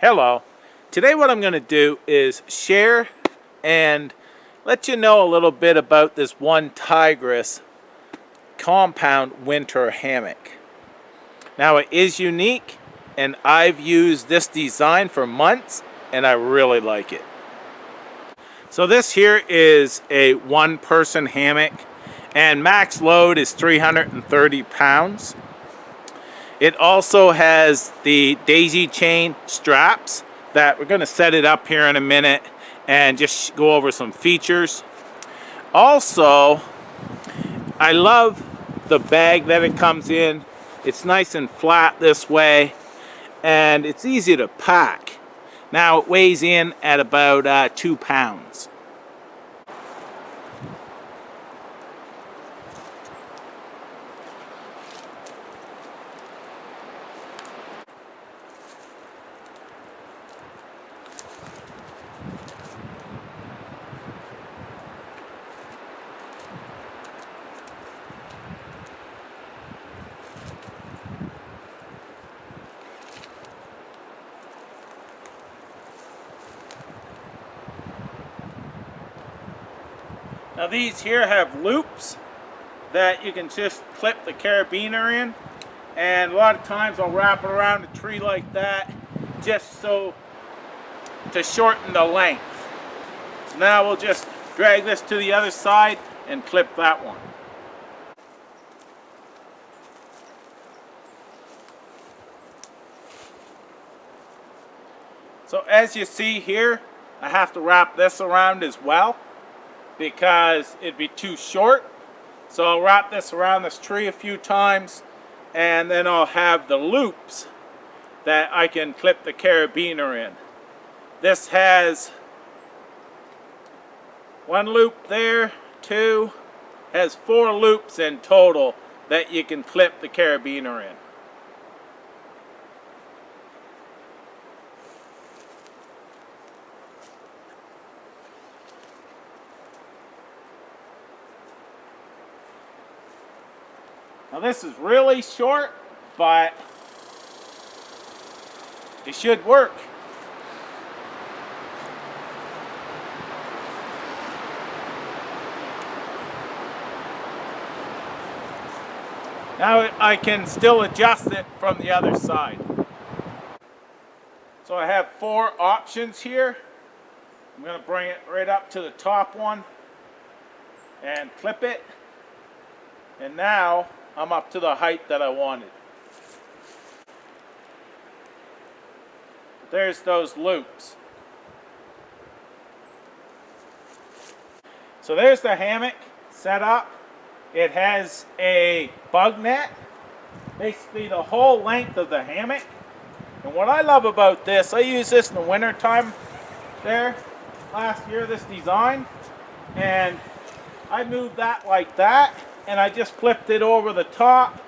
Hello. Today what I'm going to do is share and let you know a little bit about this OneTigris Kompound winter hammock. Now it is unique and I've used this design for months and I really like it. So this here is a one-person hammock and max load is 330 pounds. It also has the daisy chain straps that we're going to set it up here in a minute and just go over some features. Also, I love the bag that it comes in. It's nice and flat this way and it's easy to pack. Now it weighs in at about 2 pounds. Now these here have loops that you can just clip the carabiner in, and a lot of times I'll wrap it around a tree like that just so to shorten the length. So now we'll just drag this to the other side and clip that one. So as you see here, I have to wrap this around as well, because it'd be too short. So I'll wrap this around this tree a few times and then I'll have the loops that I can clip the carabiner in. This has one loop there, two, has 4 loops in total that you can clip the carabiner in. Now this is really short, but it should work. Now I can still adjust it from the other side. So I have 4 options here. I'm going to bring it right up to the top one and clip it. And now I'm up to the height that I wanted. There's those loops. So there's the hammock set up. It has a bug net, basically the whole length of the hammock. And what I love about this, I use this in the winter time there last year, this design, and I moved that like that. And I just flipped it over the top,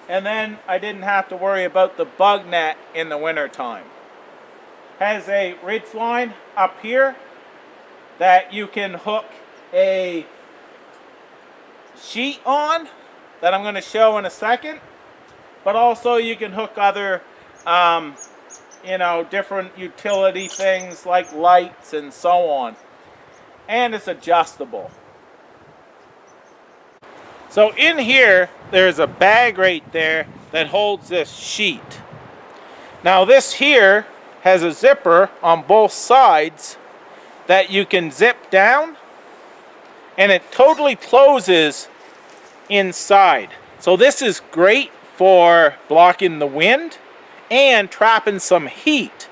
and then I didn't have to worry about the bug net in the winter time. Has a ridge line up here that you can hook a sheet on that I'm going to show in a second, but also you can hook other different utility things like lights and so on, and it's adjustable. So in here, there's a bag right there that holds this sheet. Now this here has a zipper on both sides that you can zip down, and it totally closes inside. So this is great for blocking the wind and trapping some heat.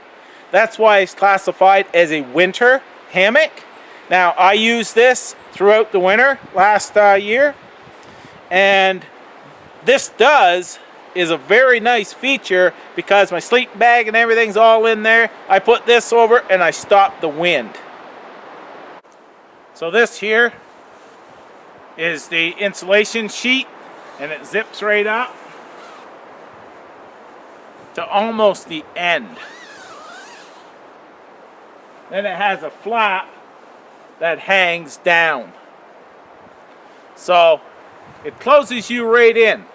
That's why it's classified as a winter hammock. Now I used this throughout the winter last year. And this is a very nice feature because my sleeping bag and everything's all in there. I put this over and I stop the wind. So this here is the insulation sheet, and it zips right up to almost the end. Then it has a flap that hangs down. So it closes you right in.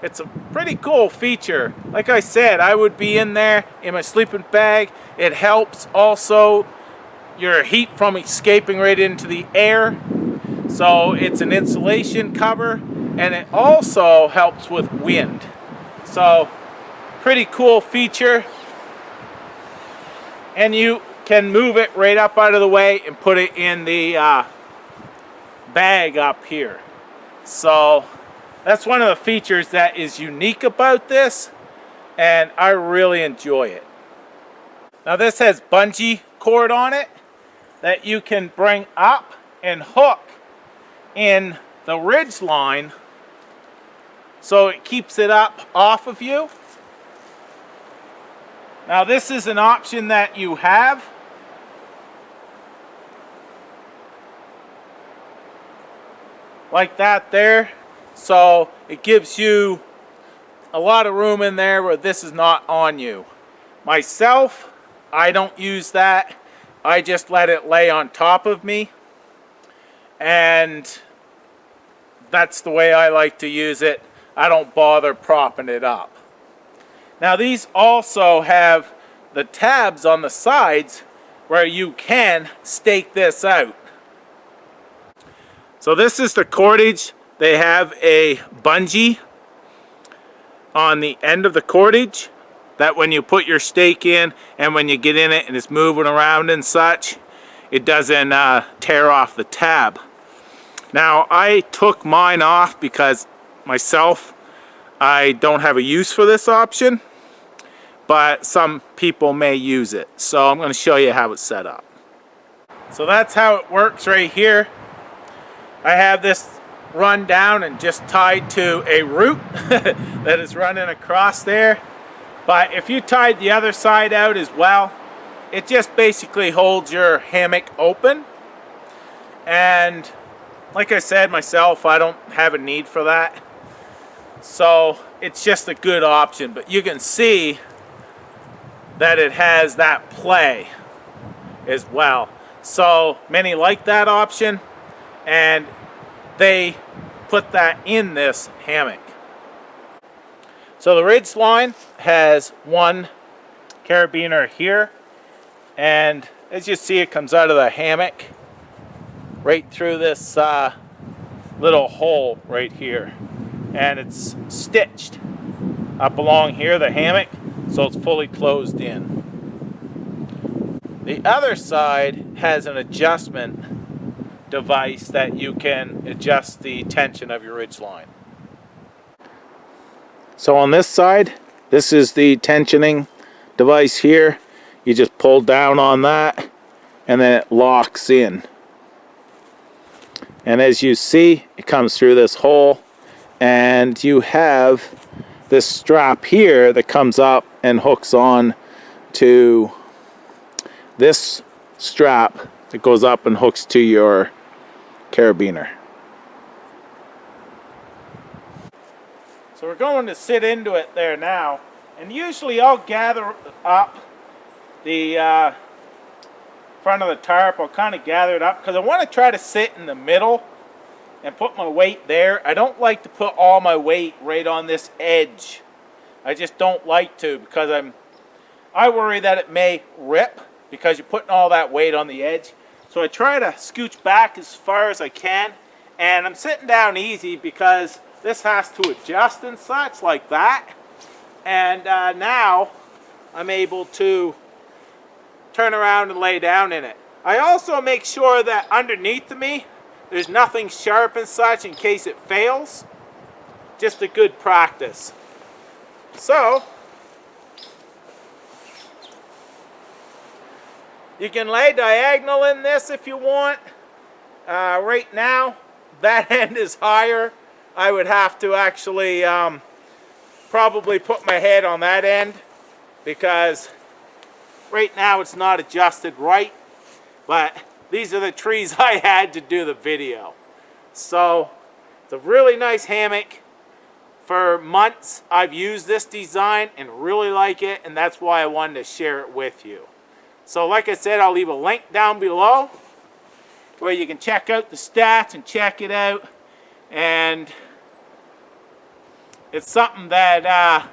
it's a pretty cool feature. Like I said, I would be in there in my sleeping bag. It helps also your heat from escaping right into the air. So it's an insulation cover, and it also helps with wind. So pretty cool feature. And you can move it right up out of the way and put it in the bag up here. So that's one of the features that is unique about this, and I really enjoy it. Now this has bungee cord on it that you can bring up and hook in the ridge line so it keeps it up off of you. Now this is an option that you have. Like that there. So it gives you a lot of room in there where this is not on you. Myself, I don't use that. I just let it lay on top of me. And that's the way I like to use it. I don't bother propping it up. Now these also have the tabs on the sides where you can stake this out. So this is the cordage. They have a bungee on the end of the cordage that when you put your stake in and when you get in it and it's moving around and such, it doesn't tear off the tab. Now I took mine off because myself, I don't have a use for this option, but some people may use it. So I'm going to show you how it's set up. So that's how it works right here. I have this run down and just tied to a root that is running across there. But if you tied the other side out as well, it just basically holds your hammock open. And like I said myself, I don't have a need for that. So it's just a good option. But you can see that it has that play as well. So many like that option, and they put that in this hammock. So the ridge line has one carabiner here, and as you see, it comes out of the hammock right through this little hole right here, and it's stitched up along here, the hammock, so it's fully closed in. The other side has an adjustment device that you can adjust the tension of your ridge line. So on this side, this is the tensioning device here. You just pull down on that and then it locks in. And as you see, it comes through this hole, and you have this strap here that comes up and hooks on to this strap that goes up and hooks to your carabiner. So we're going to sit into it there now, and usually I'll gather up the front of the tarp. I'll kind of gather it up because I want to try to sit in the middle and put my weight there. I don't like to put all my weight right on this edge. I just don't like to, because I worry that it may rip because you're putting all that weight on the edge. So I try to scooch back as far as I can, and I'm sitting down easy because this has to adjust and such like that. And now I'm able to turn around and lay down in it. I also make sure that underneath of me there's nothing sharp and such in case it fails. Just a good practice. So you can lay diagonal in this if you want. Right now that end is higher. I would have to actually probably put my head on that end, because right now it's not adjusted right, but these are the trees I had to do the video. So it's a really nice hammock. For months I've used this design and really like it, and that's why I wanted to share it with you. So like I said, I'll leave a link down below where you can check out the stats and check it out. And it's something that,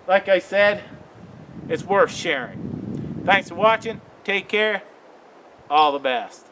like I said, it's worth sharing. Thanks for watching. Take care. All the best.